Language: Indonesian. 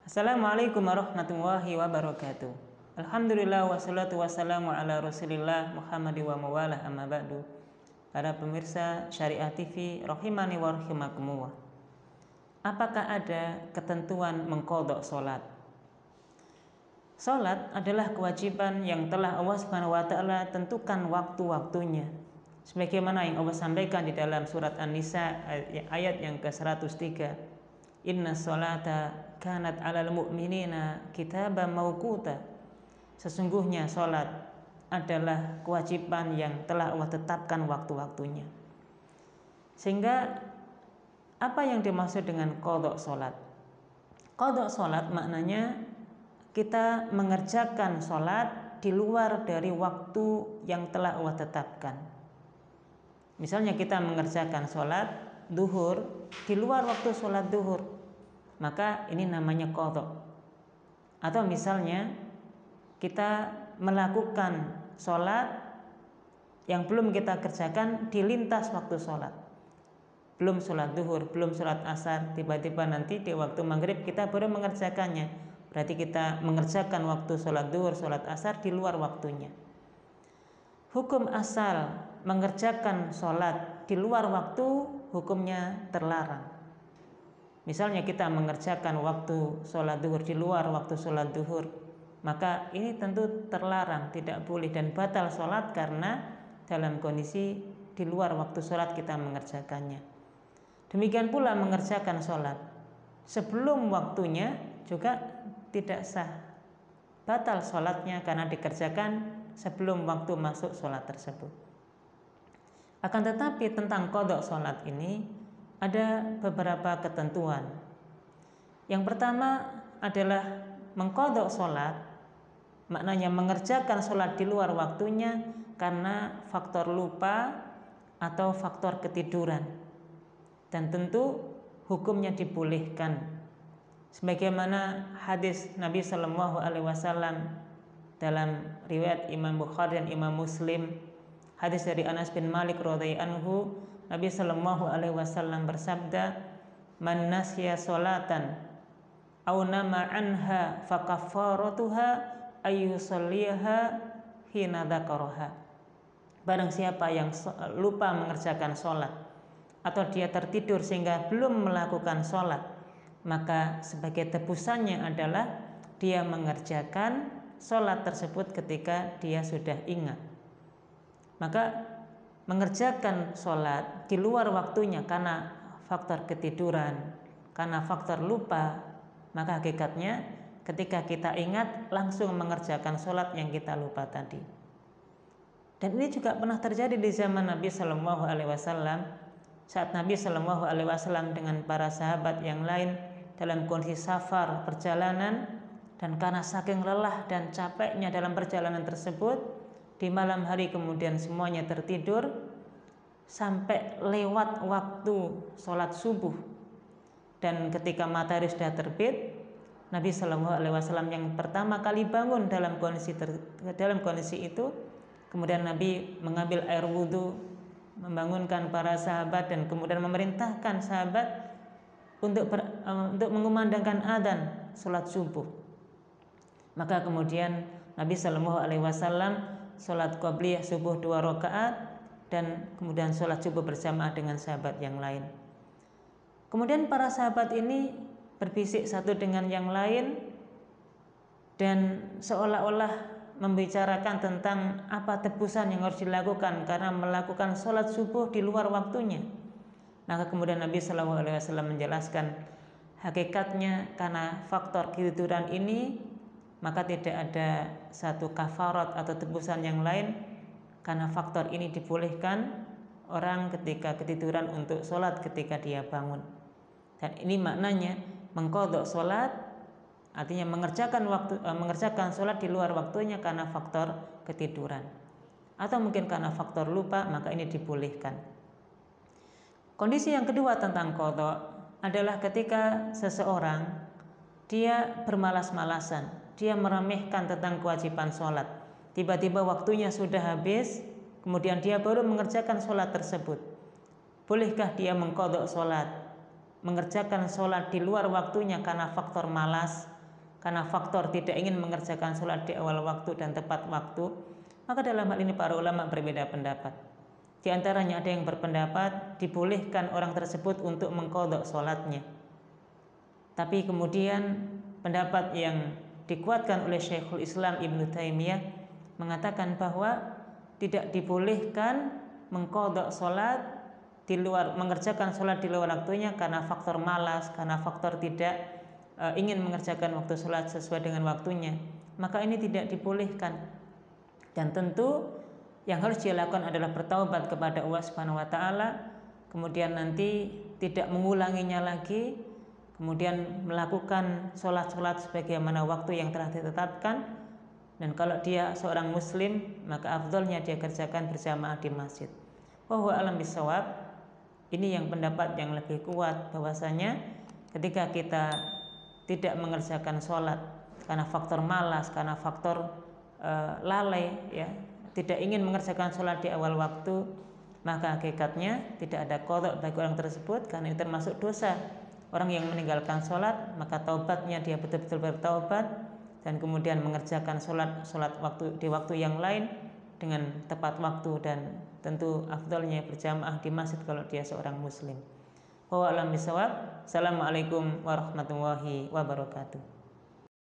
Assalamualaikum warahmatullahi wabarakatuh. Alhamdulillah wassalatu wassalamu ala rasulillah Muhammad wa mawalah amma ba'du. Para pemirsa Syariah TV rahimani wa rahimakumullah. Apakah ada ketentuan mengqadha salat? Salat adalah kewajiban yang telah Allah Subhanahu wa taala tentukan waktu-waktunya. Sebagaimana yang Allah sampaikan di dalam surat An-Nisa ayat yang ke-103. Inna sholata kanat 'alal mu'minina kitaban mauquta. Sesungguhnya salat adalah kewajiban yang telah Allah tetapkan waktu-waktunya. Sehingga apa yang dimaksud dengan qadha salat? Qadha salat maknanya kita mengerjakan salat di luar dari waktu yang telah Allah tetapkan. Misalnya kita mengerjakan salat duhur di luar waktu salat duhur, maka ini namanya qadha. Atau misalnya kita melakukan salat yang belum kita kerjakan di lintas waktu salat, belum salat duhur, belum salat asar, tiba-tiba nanti di waktu maghrib kita baru mengerjakannya, berarti kita mengerjakan waktu salat duhur, salat asar di luar waktunya. Hukum asal mengerjakan salat di luar waktu hukumnya terlarang. Misalnya kita mengerjakan waktu sholat duhur di luar waktu sholat duhur, maka ini tentu terlarang, tidak boleh dan batal sholat karena dalam kondisi di luar waktu sholat kita mengerjakannya. Demikian pula mengerjakan sholat sebelum waktunya juga tidak sah, batal sholatnya karena dikerjakan sebelum waktu masuk sholat tersebut. Akan tetapi tentang qadha sholat ini ada beberapa ketentuan. Yang pertama adalah mengqadha salat, maknanya mengerjakan salat di luar waktunya karena faktor lupa atau faktor ketiduran. Dan tentu hukumnya dibolehkan. Sebagaimana hadis Nabi Shallallahu alaihi wasallam dalam riwayat Imam Bukhari dan Imam Muslim, hadis dari Anas bin Malik radhiyallahu anhu, Nabi Shallallahu alaihi wasallam bersabda, "Man nasiya sholatan aw nama anha fa kaffaratuha ayyusalliha hina dzakaraha." Barang siapa yang lupa mengerjakan sholat atau dia tertidur sehingga belum melakukan sholat, maka sebagai tebusannya adalah dia mengerjakan sholat tersebut ketika dia sudah ingat. Maka mengerjakan sholat di luar waktunya karena faktor ketiduran, karena faktor lupa, maka hakikatnya ketika kita ingat langsung mengerjakan sholat yang kita lupa tadi. Dan ini juga pernah terjadi di zaman Nabi Shallallahu alaihi wasallam, saat Nabi Shallallahu alaihi wasallam dengan para sahabat yang lain dalam kondisi safar, perjalanan, dan karena saking lelah dan capeknya dalam perjalanan tersebut, di malam hari kemudian semuanya tertidur sampai lewat waktu sholat subuh. Dan ketika matahari sudah terbit, Nabi Shallallahu alaihi wasallam yang pertama kali bangun dalam kondisi itu, kemudian Nabi mengambil air wudhu, membangunkan para sahabat dan kemudian memerintahkan sahabat untuk mengumandangkan adzan sholat subuh. Maka kemudian Nabi Shallallahu alaihi wasallam sholat qabliyah subuh 2 rakaat dan kemudian sholat subuh berjamaah dengan sahabat yang lain. Kemudian para sahabat ini berbisik satu dengan yang lain dan seolah-olah membicarakan tentang apa tebusan yang harus dilakukan karena melakukan sholat subuh di luar waktunya. Maka kemudian Nabi Shallallahu alaihi wasallam menjelaskan hakikatnya karena faktor ketiduran ini, maka tidak ada satu kafarat atau tebusan yang lain karena faktor ini dibolehkan orang ketika ketiduran untuk sholat ketika dia bangun. Dan ini maknanya mengqadha sholat, artinya mengerjakan sholat di luar waktunya karena faktor ketiduran atau mungkin karena faktor lupa, maka ini dibolehkan. Kondisi yang kedua tentang qadha adalah ketika seseorang dia bermalas-malasan, dia meremehkan tentang kewajiban sholat. Tiba-tiba waktunya sudah habis, kemudian dia baru mengerjakan sholat tersebut. Bolehkah dia mengqadha sholat, mengerjakan sholat di luar waktunya karena faktor malas karena faktor tidak ingin mengerjakan sholat di awal waktu dan tepat waktu, maka dalam hal ini para ulama berbeda pendapat. Di antaranya ada yang berpendapat dibolehkan orang tersebut untuk mengqadha sholatnya. Tapi kemudian pendapat yang dikuatkan oleh Syekhul Islam Ibnu Taimiyah mengatakan bahwa tidak dibolehkan mengqadha sholat di luar, mengerjakan sholat di luar waktunya karena faktor malas, karena faktor tidak ingin mengerjakan waktu sholat sesuai dengan waktunya, maka ini tidak dibolehkan. Dan tentu yang harus dilakukan adalah bertaubat kepada Allah Subhanahu wa taala, kemudian nanti tidak mengulanginya lagi, kemudian melakukan sholat-sholat sebagaimana waktu yang telah ditetapkan. Dan kalau dia seorang muslim, maka afdolnya dia kerjakan berjamaah di masjid. Wa huwa alam bisawab. Ini yang pendapat yang lebih kuat, bahwasanya ketika kita tidak mengerjakan sholat karena faktor malas, karena faktor lalai, ya, tidak ingin mengerjakan sholat di awal waktu, maka hakikatnya tidak ada qadha bagi orang tersebut, karena ini termasuk dosa. Orang yang meninggalkan sholat, maka taubatnya dia betul-betul bertaubat dan kemudian mengerjakan sholat waktu di waktu yang lain dengan tepat waktu, dan tentu afdalnya berjamaah di masjid kalau dia seorang muslim. Wa a'lam bishawab. Assalamualaikum warahmatullahi wabarakatuh.